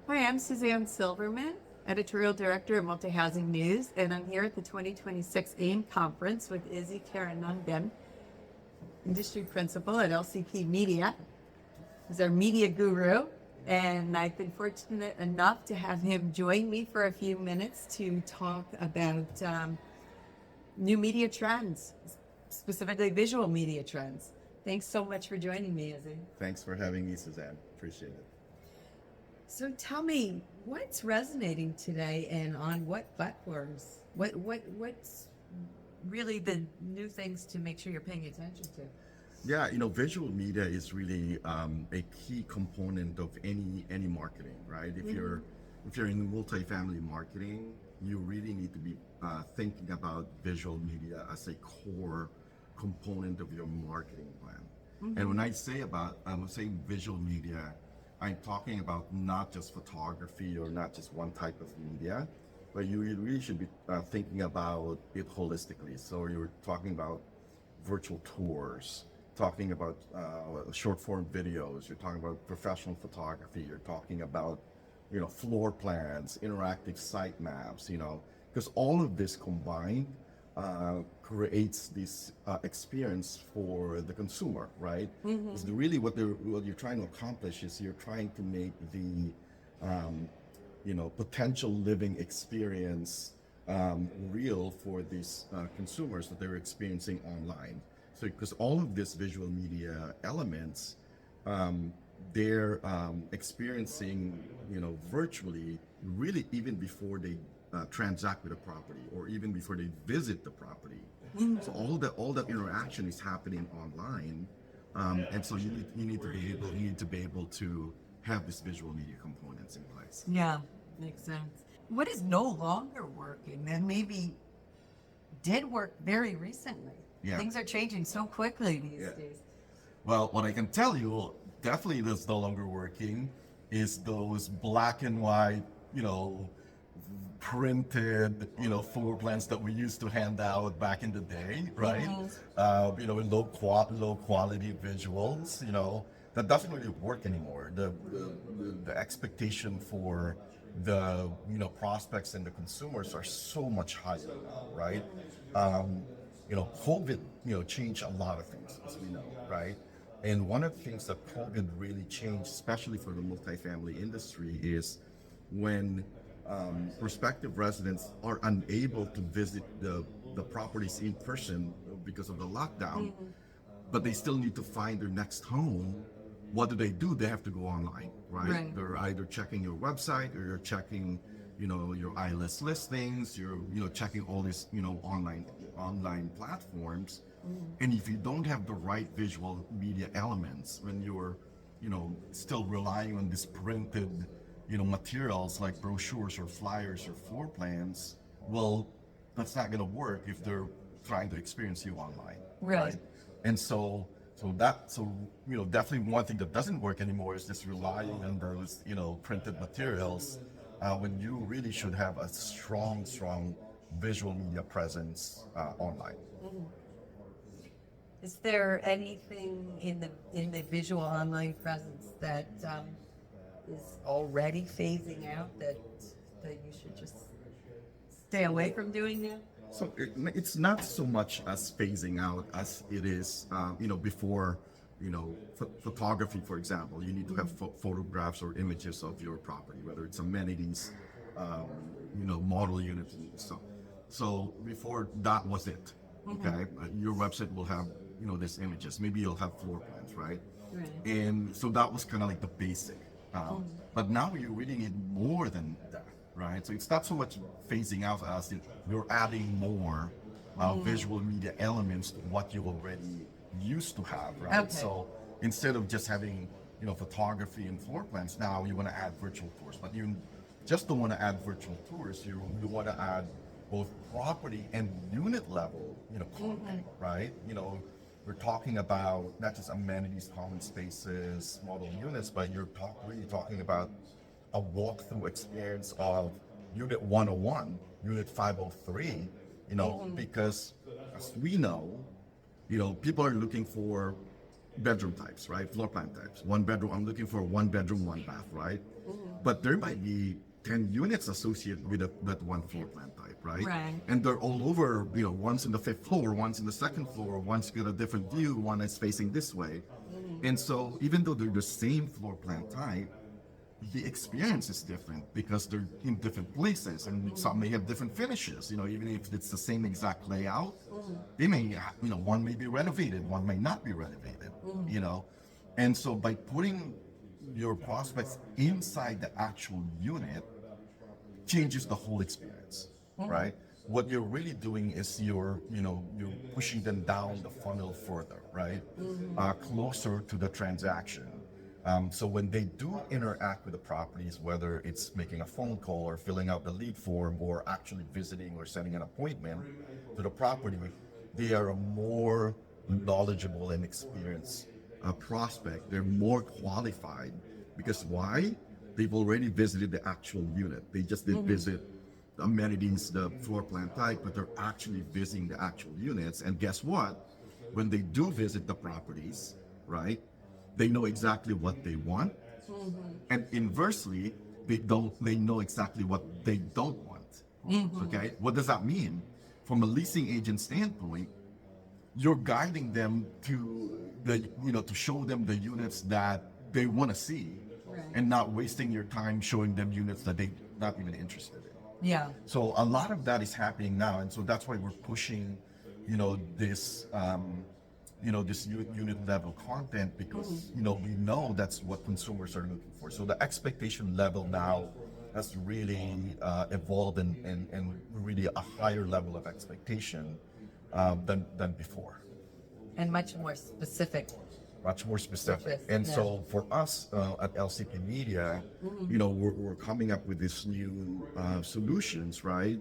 Hi, I'm Suzann Silverman, Editorial Director at Multi-Housing News, and I'm here at the 2026 AIM Conference with Izzy Carunungan, Industry Principal at LCP Media. He's our media guru, and I've been fortunate enough to have him join me for a few minutes to talk about new media trends, specifically visual media trends. Thanks so much for joining me, Izzy. Thanks for having me, Suzann. Appreciate it. So tell me, what's resonating today and on what platforms? What's really the new things to make sure you're paying attention to? Yeah, visual media is really a key component of any marketing, right? If you're in multifamily marketing, you really need to be thinking about visual media as a core component of your marketing plan. And when I'm saying visual media, I'm talking about not just photography or not just one type of media, but you really should be thinking about it holistically. So you're talking about virtual tours, talking about short form videos, you're talking about professional photography, you're talking about, floor plans, interactive site maps, because all of this combined creates this experience for the consumer, right? Because really what you're trying to accomplish is you're trying to make the potential living experience real for these consumers that they're experiencing online. So because all of this visual media elements, they're experiencing, virtually, really even before they transact with a property or even before they visit the property. So all that interaction is happening online, and so you need to be able to have this visual media components in place. Yeah, makes sense. What is no longer working and maybe did work very recently? Yeah. Things are changing so quickly these Yeah. days. Well, what I can tell you, definitely that's no longer working, is those black and white, printed, floor plans that we used to hand out back in the day, right? With low quality visuals, that doesn't really work anymore. The expectation for the prospects and the consumers are so much higher now, right? COVID, changed a lot of things, as we know, right? And one of the things that COVID really changed, especially for the multifamily industry, is when prospective residents are unable to visit the properties in person because of the lockdown, but they still need to find their next home. What do? They have to go online, right? They're either checking your website or you're checking, your iList listings. You're, checking all these, online platforms. And if you don't have the right visual media elements, when you're, still relying on this printed, materials like brochures or flyers or floor plans, well, that's not going to work if they're trying to experience you online, right? And definitely one thing that doesn't work anymore is just relying on those, printed materials, when you really should have a strong visual media presence online. Is there anything in the visual online presence that is already phasing out that you should just stay away from doing now? So it's not so much as phasing out as it is, before, photography, for example. You need to have photographs or images of your property, whether it's amenities, model units and stuff. So before that was it, okay? Your website will have, these images. Maybe you'll have floor plans, right? And so that was kind of like the basic. But now you really need more than that, right? So it's not so much phasing out as you're adding more visual media elements to what you already used to have, right? Okay. So instead of just having, photography and floor plans, now you want to add virtual tours. But you just don't want to add virtual tours. You want to add both property and unit level, content, right? We're talking about not just amenities, common spaces, model units, but you're really talking about a walkthrough experience of Unit 101, Unit 503, because as we know, people are looking for bedroom types, right? Floor plan types. One bedroom, I'm looking for one bedroom, one bath, right? But there might be 10 units associated with that one floor plan type, right? Right. And they're all over, one's in the 5th floor, one's in the 2nd floor, one's got a different view, one is facing this way. And so even though they're the same floor plan type, the experience is different because they're in different places, and some may have different finishes. Even if it's the same exact layout, they may, one may be renovated, one may not be renovated. And so by putting your prospects inside the actual unit changes the whole experience, right? What you're really doing is you're pushing them down the funnel further, right? Closer to the transaction. So when they do interact with the properties, whether it's making a phone call or filling out the lead form or actually visiting or setting an appointment to the property, they are a more knowledgeable and experienced prospect. They're more qualified because why? They've already visited the actual unit. They just didn't visit the amenities, the floor plan type, but they're actually visiting the actual units. And guess what? When they do visit the properties, right? They know exactly what they want, and inversely, they know exactly what they don't want. Okay, what does that mean? From a leasing agent standpoint, you're guiding them to to show them the units that they want to see, and not wasting your time showing them units that they're not even interested in. Yeah. So a lot of that is happening now, and so that's why we're pushing, this. This unit level content because we know that's what consumers are looking for. So the expectation level now has really evolved and really a higher level of expectation than before. And much more specific. Much more specific. And so for us at LCP Media, we're coming up with these new solutions, right?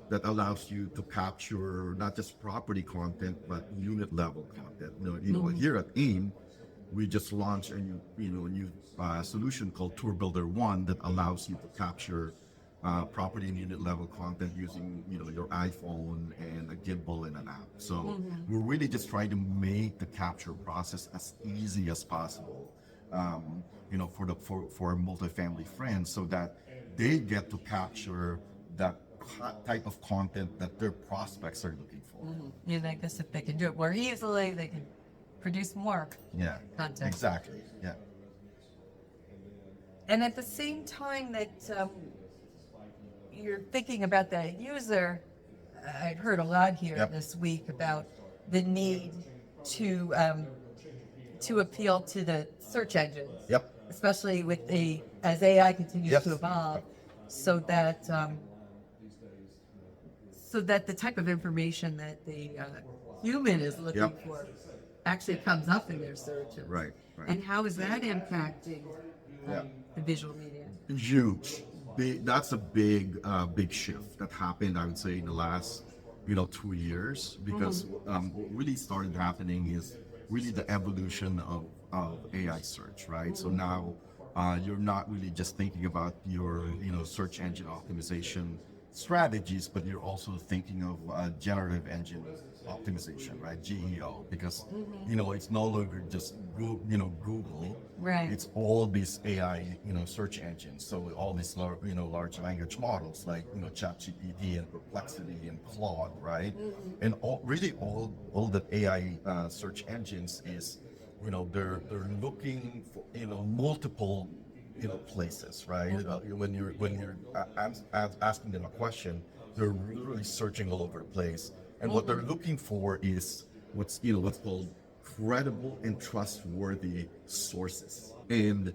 That allows you to capture not just property content, but unit level content. Here at AIM, we just launched a new solution called Tour Builder One that allows you to capture property and unit level content using your iPhone and a gimbal and an app. So we're really just trying to make the capture process as easy as possible, for multifamily friends, so that they get to capture that type of content that their prospects are looking for. Like this, if they can do it more easily, they can produce more content. Exactly. Yeah. And at the same time that you're thinking about that user, I've heard a lot here this week about the need to appeal to the search engines. Yep. Especially as AI continues to evolve, so that the type of information that the human is looking for actually comes up in their searches. Right. And how is that impacting the visual media? Huge. That's a big shift that happened, I would say, in the last 2 years, because what really started happening is really the evolution of AI search, right? So now you're not really just thinking about your search engine optimization strategies, but you're also thinking of generative engine optimization, right? GEO, because it's no longer just Google, right? It's all these AI search engines. So all these large language models like ChatGPT and Perplexity and Claude, right? And all that AI search engines is they're looking for multiple places, right? When you're asking them a question, they're literally searching all over the place, and what they're looking for is what's called credible and trustworthy sources, and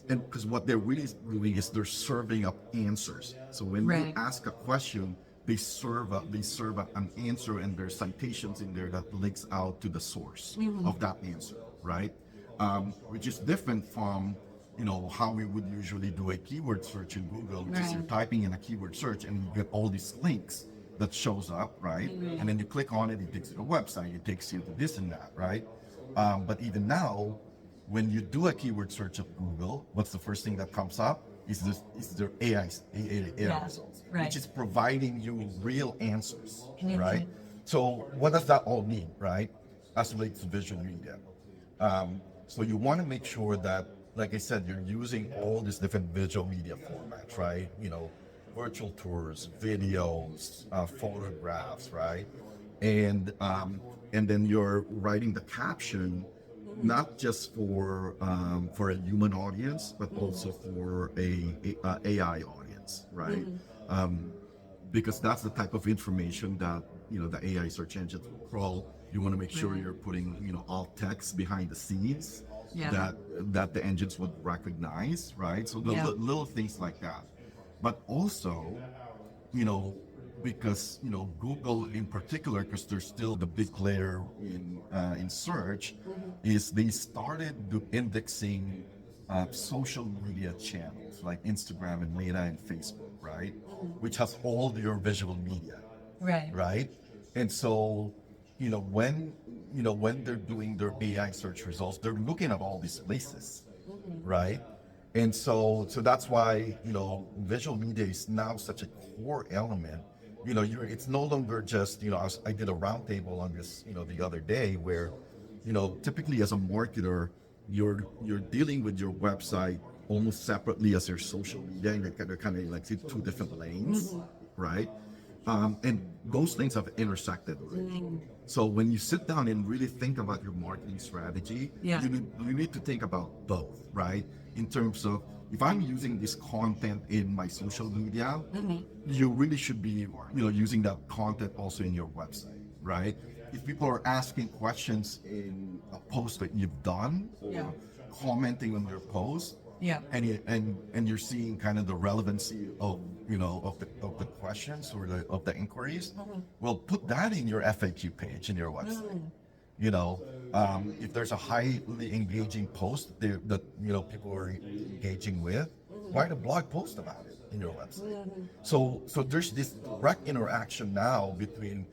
because what they're really doing is they're serving up answers. So when you ask a question, they serve up an answer, and there's citations in there that links out to the source of that answer, right? Which is different from how we would usually do a keyword search in Google, which is you're typing in a keyword search and you get all these links that shows up, right? And then you click on it, it takes you to a website, it takes you to this and that, right? But even now, when you do a keyword search of Google, what's the first thing that comes up? Is their AI results, which is providing you real answers, right? So what does that all mean, right? As relates to visual media. So you want to make sure that, like I said, you're using all these different visual media formats, right? Virtual tours, videos, photographs, right? And then you're writing the caption not just for a human audience, but also for a AI audience, right? Because that's the type of information that the AI search engines will crawl. You want to make sure you're putting alt text behind the scenes Yeah. that the engines would recognize, right? So the Yeah. little things like that, but also you know because Google in particular, because they're still the big player in search, is they started indexing social media channels like Instagram and Meta and Facebook, right? Which has all your visual media, Right. right? And so, when they're doing their AI search results, they're looking at all these places, right? And so that's why visual media is now such a core element. It's no longer just I did a roundtable on this the other day where typically as a marketer you're dealing with your website almost separately as your social media, and they're kind of like two different lanes, right? And those things have intersected already. So when you sit down and really think about your marketing strategy, Yeah. you need to think about both, right? In terms of, if I'm using this content in my social media, you really should be using that content also in your website, right? If people are asking questions in a post that you've done, or Yeah. commenting on your post, Yeah. and you're seeing kind of the relevancy of the questions or of the inquiries, well, put that in your FAQ page in your website. If there's a highly engaging post that people are engaging with, write a blog post about it in your website. So there's this direct interaction now between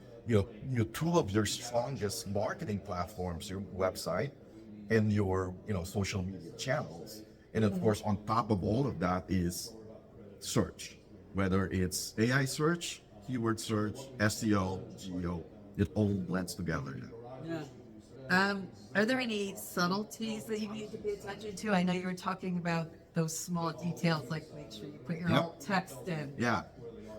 two of your strongest marketing platforms, your website and your social media channels. And of course, on top of all of that is search, whether it's AI search, keyword search, SEO, geo, it all blends together now. Yeah. Are there any subtleties that you need to pay attention to? I know you were talking about those small details, like make sure you put your Yep. alt text in. Yeah,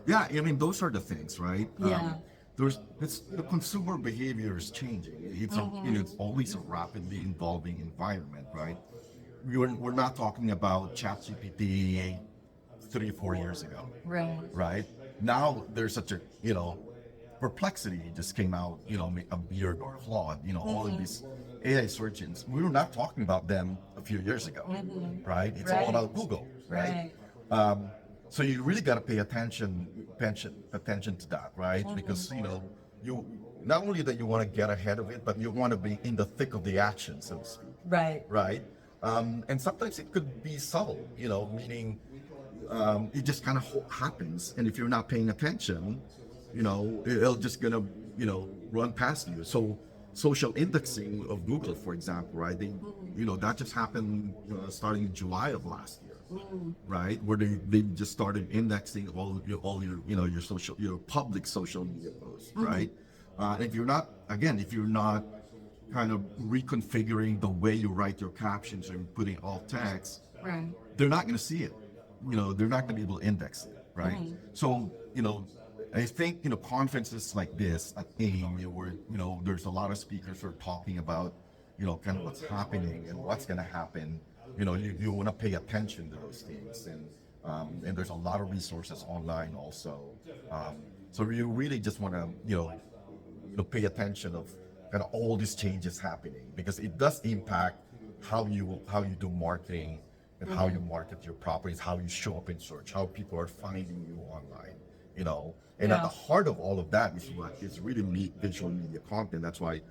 I mean, those are the things, right? Yeah. The consumer behavior is changing. It's always a rapidly evolving environment, right? We're not talking about ChatGPT 3-4 years ago, Right. right? Now there's such a Perplexity just came out, a year ago, Claude, all of these AI search engines. We were not talking about them a few years ago, right? It's all Right. about Google, right? Right. So you really got to pay attention to that, right? Because you not only that you want to get ahead of it, but you want to be in the thick of the action, so to speak, Right. right? And sometimes it could be subtle, meaning it just kind of happens, and if you're not paying attention, it'll just gonna run past you. So social indexing of Google, for example, right? That just happened starting in July of last year, right? Where they just started indexing all your your public social media posts, right? And if you're not kind of reconfiguring the way you write your captions and putting alt text, Right. they're not going to see it. They're not going to be able to index it, right? So, I think, conferences like this at AIM, where, there's a lot of speakers who are talking about, kind of what's happening and what's going to happen. You want to pay attention to those things. And there's a lot of resources online also. So you really just want to, pay attention of kind of all these changes happening, because it does impact how you do marketing and how you market your properties, how you show up in search, how people are finding you online, And at the heart of all of that is really visual media content. That's why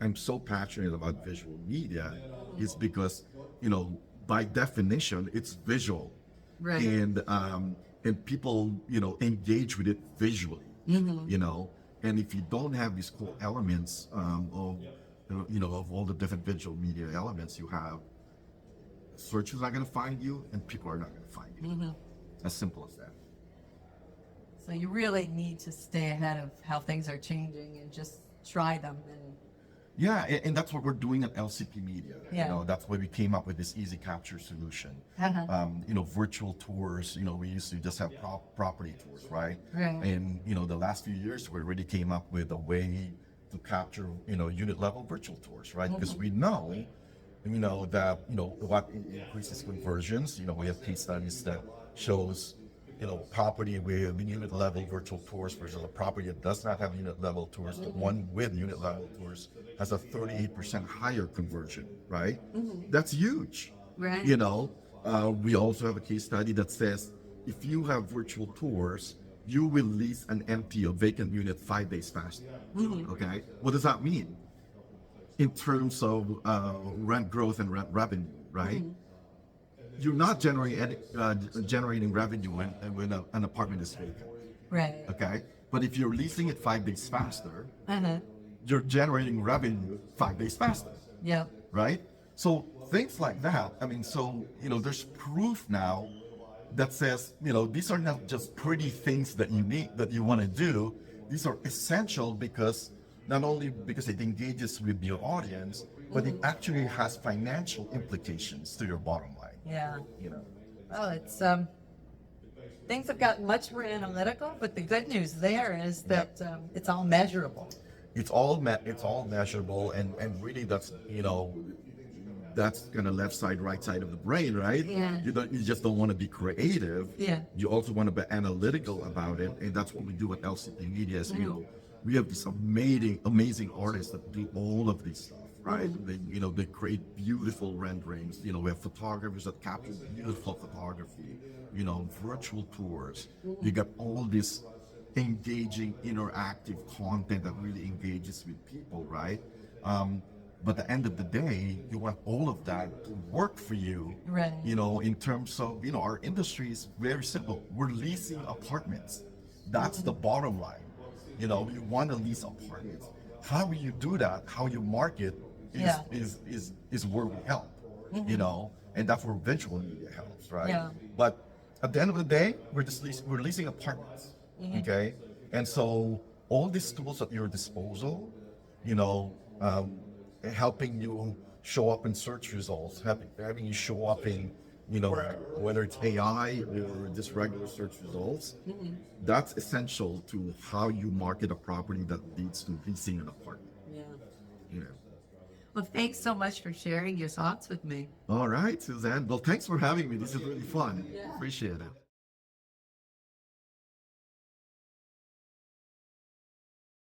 I'm so passionate about visual media, is because, by definition, it's visual. Right. And people, engage with it visually, And if you don't have these core elements of all the different visual media elements you have, search is not going to find you, and people are not going to find you. As simple as that. So you really need to stay ahead of how things are changing and just try them. And Yeah, and that's what we're doing at LCP Media. Yeah. You know, that's why we came up with this easy capture solution. You know, virtual tours. You know, we used to just have property tours, right? Right. And you know, the last few years, we really came up with a way to capture, you know, unit level virtual tours, right? Because we know, you know, that what increases conversions. You know, we have case studies that shows, you know, property with unit level virtual tours versus a property that does not have unit level tours. The one with unit level tours has a 38% higher conversion, right? That's huge. Right. You know, we also have a case study that says if you have virtual tours, you will lease an empty or vacant unit 5 days faster. Okay, what does that mean in terms of rent growth and rent revenue, right? You're not generating revenue when an apartment is vacant. Right. Okay, but if you're leasing it 5 days faster, Uh-huh. you're generating revenue 5 days faster, Yeah. right? So things like that. I mean, so you know, there's proof now that says, you know, these are not just pretty things that you need that you want to do. These are essential because not only because it engages with your audience, but it actually has financial implications to your bottom line. Yeah. You know. Well, it's things have gotten much more analytical, but the good news there is that it's all measurable. It's all measurable, and really that's, you know, that's kind of left side, right side of the brain, right? Yeah. You just don't want to be creative. Yeah. You also want to be analytical about it, and that's what we do at LCP Media. Is, you know, we have these amazing artists that do all of these stuff, right? They create beautiful renderings. You know, we have photographers that capture beautiful photography. You know, virtual tours. You got all this engaging, interactive content that really engages with people, right? But at the end of the day, you want all of that to work for you. Right. You know, in terms of, you know, our industry is very simple. We're leasing apartments. That's the bottom line. You know, you want to lease apartments. How you do that, how you market is where we help. You know, and that's where visual media helps, right? Yeah. But at the end of the day, we're leasing apartments. Okay? And so all these tools at your disposal, you know, helping you show up in search results, having you show up in, you know, whether it's AI or just regular search results, that's essential to how you market a property that leads to leasing an apartment. Yeah. You know. Well, thanks so much for sharing your thoughts with me. All right, Suzann. Well, thanks for having me. This is really fun. Appreciate it.